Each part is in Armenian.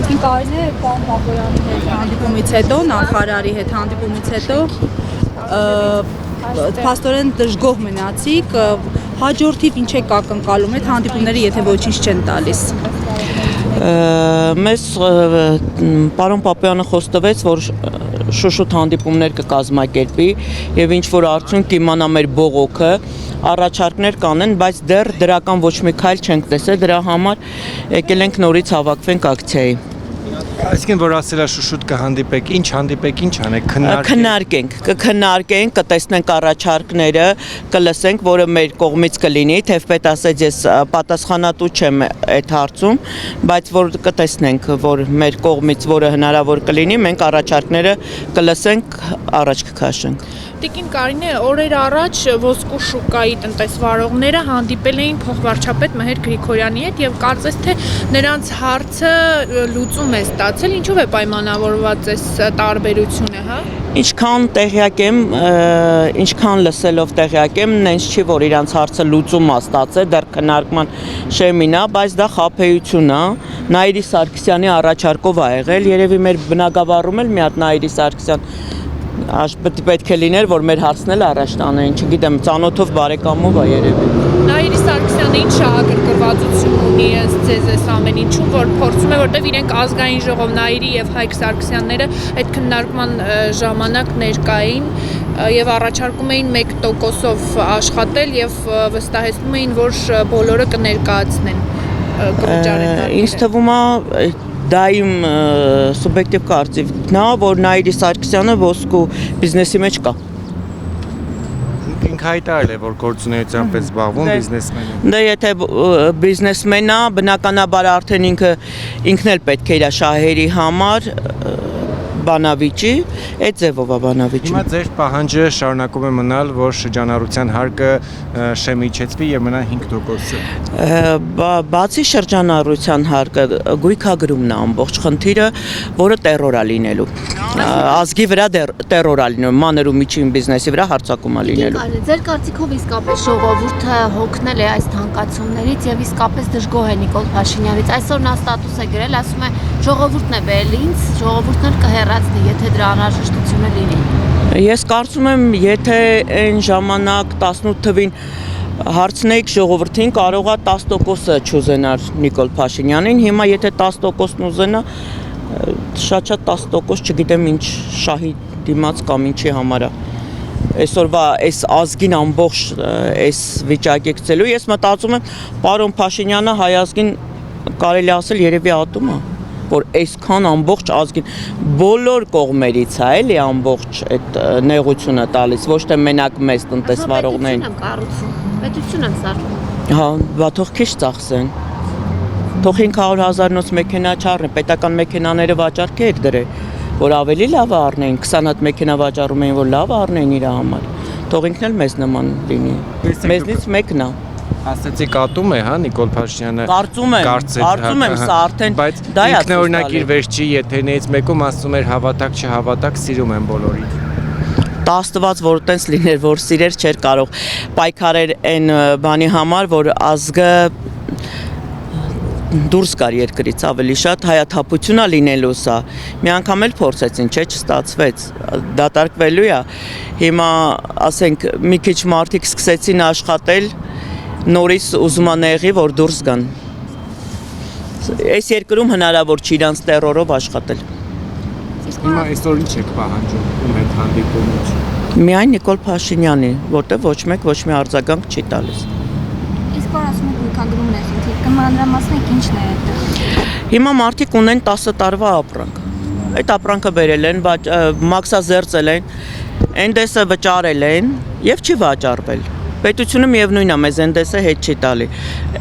Կարինե պարոն Բաբոյանի հետ հանդիպումից հետո, նախարարի հետ հանդիպումից հետո փաստորեն դժգոհ մնացիք, հաջորդիվ ինչ եք ակնկալում այդ հանդիպումները, եթե ոչինչ չեն տալիս։ Մեզ պարոն Պապոյանը խոստովեց, որ շուշուտ հանդիպումներ կկազմակերպի եւ ինչ որ արդյունք կիմանա մեր բողոքը, առաջարկներ կանեն, բայց դեռ դրական ոչ մի քայլ չենք տեսել, դրա համար եկել ենք նորից հավաքվենք ակցիայի։ Այսինքն որ ասելա շուշուտ կհանդիպեք, ինչ անեք, քննարկենք, կտեսնենք առաջարկները, կլսենք, որը մեր կողմից կլինի, թեպետ ասեց ես պատասխանատու չեմ այդ հարցում, բայց որ կտեսնենք, որ մեր կողմից որը հնարավոր կլինի, մենք առաջարկները կլսենք, առաջ կքաշենք։ Տիկին Կարինե, օրեր առաջ ոսկու շուկայի տնտեսվարողները հանդիպել էին փոխվարչապետ Մհեր Գրիգորյանի հետ եւ կարծես թե նրանց հարցը լուծում է ստացել, ինչով է պայմանավորված այս տարբերությունը, հա? Ինչքան տեղյակ եմ, ինչքան լսելով տեղյակ եմ, նենց չի, որ իրանց հարցը լուծում է ստացել, դեռ քննարկման շեմին է, բայց դա խաբեություն է, Նաիրի Սարգսյանի առաջարկով ա եղել, երևի մեր բնակավարում էլ մի հատ Նաիրի Սարգսյան պետք է լիներ, որ մեր հարցն էլ առաջ տանեն, չգիտեմ, ծանոթով բարեկամով է երևի։ Նաիրի Սարգսյանը ինչ շահագրգռվածություն ունի ձեզ այս ամեն ինչում, որ փորձում է, որտեղ իրենք ազգային ժողով Նաիրի եւ Հայկ Սարգսյանները այդ քննարկման ժամանակ ներկային եւ առաջարկում էին 1%-ով աշխատել եւ վստահեցնում էին, որ բոլորը կներկայացնեն կվճարեն։ Ինձ թվում է դա իմ սուբյեկտիվ կարծիքն է, որ Նաիրի Սարգսյանը ոսկու բիզնեսի մեջ կա։ Ինքը հայտարարել է, որ գործունեությամբ է զբաղվում բիզնեսմենը։ Դա եթե բիզնեսմեն է, բնականաբար արդեն ինքն էլ պետք է իր շահերի համար բանավիճի, այդ ձևով է բանավիճի։ Հիմա ձեր պահանջը շարունակում է մնալ, որ շրջանառության հարկը շեմիջեցվի եւ մնա 5%-ը։ Բացի շրջանառության հարկը գույքագրումն է ամբողջ խնդիրը, որը տերոր է լինելու։ Ազգի վրա տերոր է լինելու, մանր ու միջին բիզնեսի վրա հարձակում է լինելու։ Ձեր կարծիքով իսկապես ժողովուրդը հոգնել է այս թանկացումներից եւ իսկապես դժգոհ է Նիկոլ Փաշինյանից։ Այսօր նա ստատուս է գրել, ասում է ժողովուրդն է բերել ինձ, ժողովուրդն էլ կհեռացնի, եթե դրա անհրաժեշտությունը լինի։ Ես կարծում եմ, եթե այն ժամանակ 18 թվին հարցնեիք ժողովրդին, կարող է 10%-ը չուզենար Նիկոլ Փաշինյանին, հիմա եթե 10%-ն ուզենա, շատ 10%, չգիտեմ ինչ շահի դիմաց կամ ինչի համար է։ Այսօրվա այս ազգին ամբողջ այս վիճակի գցելու, ես մտածում եմ, պարոն Փաշինյանը հայ ազգին կարելի ասել երևի ատում է, որ այսքան ամբողջ ազգին բոլոր կողմերից է էլի ամբողջ այդ նեղությունը տալիս, ոչ թե մենակ մեծ տնտեսվարողներին։ Պետություն եմ սարքում։ Հա, բա թող քիչ ծախսեն։ Թող 500,000-նոց մեքենա չառնեն, պետական մեքենաները վաճառքի եք դրել, որ ավելի լավ առնեն, 20 հատ մեքենա վաճառում էին, որ լավ առնեն իր համար։ Թող ինքն էլ մեզ նման լինի։ Մեզնից մեկն է։ Ասացիք ատում է, հա, Նիկոլ Փաշինյանը։ Կարծում եմ, սա արդեն բայց ինքնօրինակ իր վերջի եթերներից մեկում ասում էր հավատակ չհավատակ, սիրում եմ բոլորին։ Տաստված որ տենց լիներ, որ սիրեր չէր կարող պայքարեր այն բանի համար, որ ազգը դուրս գար երկրից ավելի շատ հայաթափություն է լինելու սա։ Մի անգամ էլ փորձեցին, չէ, չստացվեց, դատարկվելու է։ Հիմա ասենք մի քիչ մարդիկ սկսեցին աշխատել, նորից ուզում են եղի, որ դուրս գան։ Այս երկրում հնարավոր չի իրանց տերորով աշխատել։ Հիմա այսօր ինչ եք պահանջում ում հետ հանդիպումից։ Միայն Նիկոլ Փաշինյանի, որտեղ ոչ մեկ ոչ մի արձագանք չի տալիս։ Իսկ որ ասում եք գույքագրումն է խնդիր, կմանրամասնեք ինչն է այդ։ Հիմա մարդիկ ունեն 10 տարվա ապրանք։ Այդ ապրանքը բերել են, մաքսազերծել են, էնդեսը վճարել են եւ չի վաճառվել։ Պետությունը միևնույնն է, մեզ էնդեսը հետ չի տալի։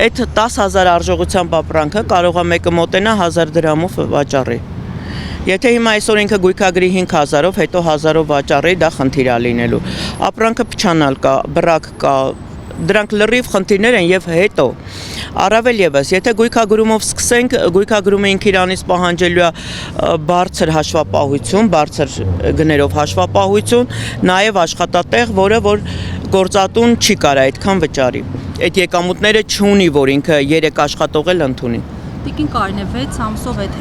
Այդ 10,000 արժողությամբ ապրանքը կարող է մեկը մոտենա 1000 դրամով վաճառի։ Եթե հիմա այսօր ինքը գույքագրի 5,000-ով, հետո 1000-ով վաճառի, դա խնդիր է լինելու։ Ապրանքը փչանալ կա, բրակ կա, դրանք լրիվ խնդիրներ են եւ հետո առավել եւս եթե գույքագրումով սկսենք գույքագրումը ինքը իրանից պահանջելու է բարձր հաշվապահություն, բարձր գներով հաշվապահություն, նաեւ աշխատատեղ, որը որ գործատուն չի կարա այդքան վճարի։ Այդ եկամուտները չունի, որ ինքը 3 աշխատող էլ ընդունի։ Տիկին Կարինե 6 ամսով այդ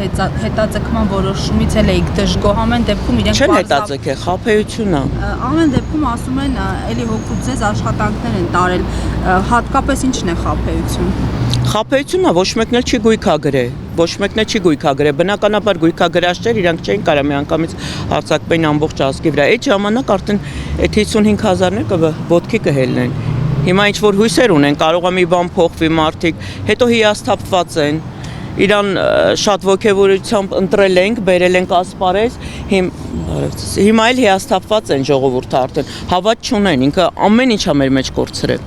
հետաձգման որոշումից էլ էիք դժգոհ, ամեն դեպքում իրենք Չեն հետաձգել, խաբեություն է։ Ամեն դեպքում ասում են էլի հոգուց ձեզ աշխատանքներ են տարել, հատկապես ինչն է խաբեություն։ Խաբեությունն է, ոչ մեկն էլ չի գույքագրել, ոչ մեկն էլ չի գույքագրել։ Բնականաբար գույքագրած չէր, իրանք չէին կարող միանգամից հարձակվեն ամբողջ ազգի վրա։ Այդ ժամանակ արդեն այդ 55,000-ը ոտքի կհելնեն։ Հիմա ինչ որ հույսեր ունեն, կարող է մի բան փոխվի մարդիկ, հետո հիասթափված են։ Իրան շատ ողջավորությամբ ընտրել ենք, բերել ենք ասպարեզ, հիմա էլ հիասթափված են ժողովուրդը արդեն։ Հավատ չունեն, ինքը ամեն ինչը մեր մեջ կորցրել։